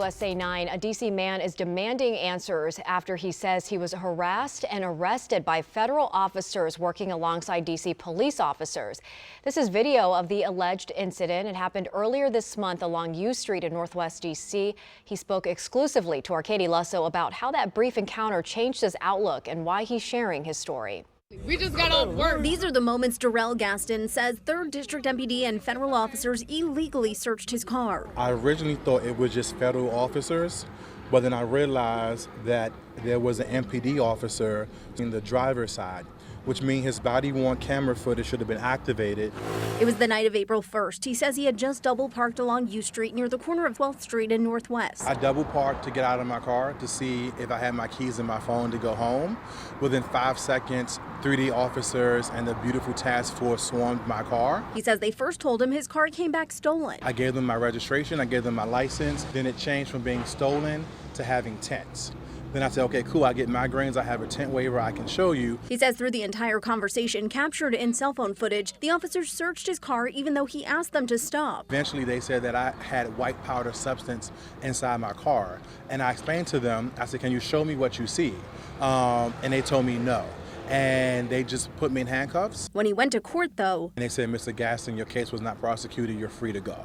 USA 9, a D.C. man is demanding answers after he says he was harassed and arrested by federal officers working alongside D.C. police officers. This is video of the alleged incident. It happened earlier this month along U Street in Northwest D.C. He spoke exclusively to our Katie Lusso about how that brief encounter changed his outlook and why he's sharing his story. We just got off work. These are the moments Darrell Gaston says 3rd District MPD and federal officers illegally searched his car. I originally thought it was just federal officers, but then I realized that there was an MPD officer in the driver's side, which means his body-worn camera footage should have been activated. It was the night of April 1st. He says he had just double parked along U Street near the corner of 12th Street and Northwest. I double parked to get out of my car to see if I had my keys in my phone to go home. Within 5 seconds, 3D officers and the beautiful task force swarmed my car. He says they first told him his car came back stolen. I gave them my registration, I gave them my license. Then it changed from being stolen to having tents. Then I said, okay, cool, I get migraines, I have a tent waiver I can show you. He says through the entire conversation captured in cell phone footage, the officers searched his car even though he asked them to stop. Eventually they said that I had white powder substance inside my car. And I explained to them, I said, can you show me what you see? And they told me no. And they just put me in handcuffs. When he went to court, though, and they said, Mr. Gaston, your case was not prosecuted, you're free to go.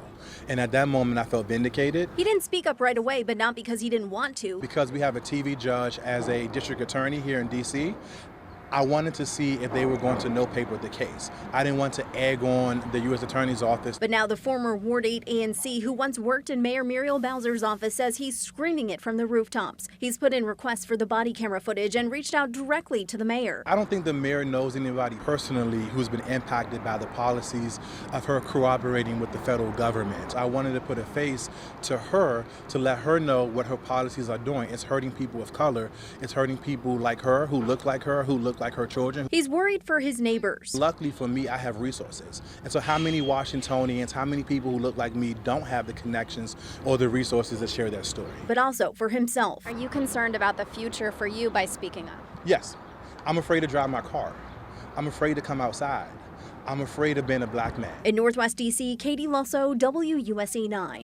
And at that moment, I felt vindicated. He didn't speak up right away, but not because he didn't want to. Because we have a TV judge as a district attorney here in D.C., I wanted to see if they were going to no paper the case. I didn't want to egg on the U.S. Attorney's Office. But now the former Ward 8 ANC, who once worked in Mayor Muriel Bowser's office, says he's screaming it from the rooftops. He's put in requests for the body camera footage and reached out directly to the mayor. I don't think the mayor knows anybody personally who's been impacted by the policies of her cooperating with the federal government. I wanted to put a face to her to let her know what her policies are doing. It's hurting people of color. It's hurting people like her, who look like her, who look like her children. He's worried for his neighbors. Luckily for me, I have resources. And so how many Washingtonians, how many people who look like me don't have the connections or the resources to share their story? But also for himself. Are you concerned about the future for you by speaking up? Yes. I'm afraid to drive my car. I'm afraid to come outside. I'm afraid of being a black man. In Northwest D.C., Katie Lusso, WUSA 9.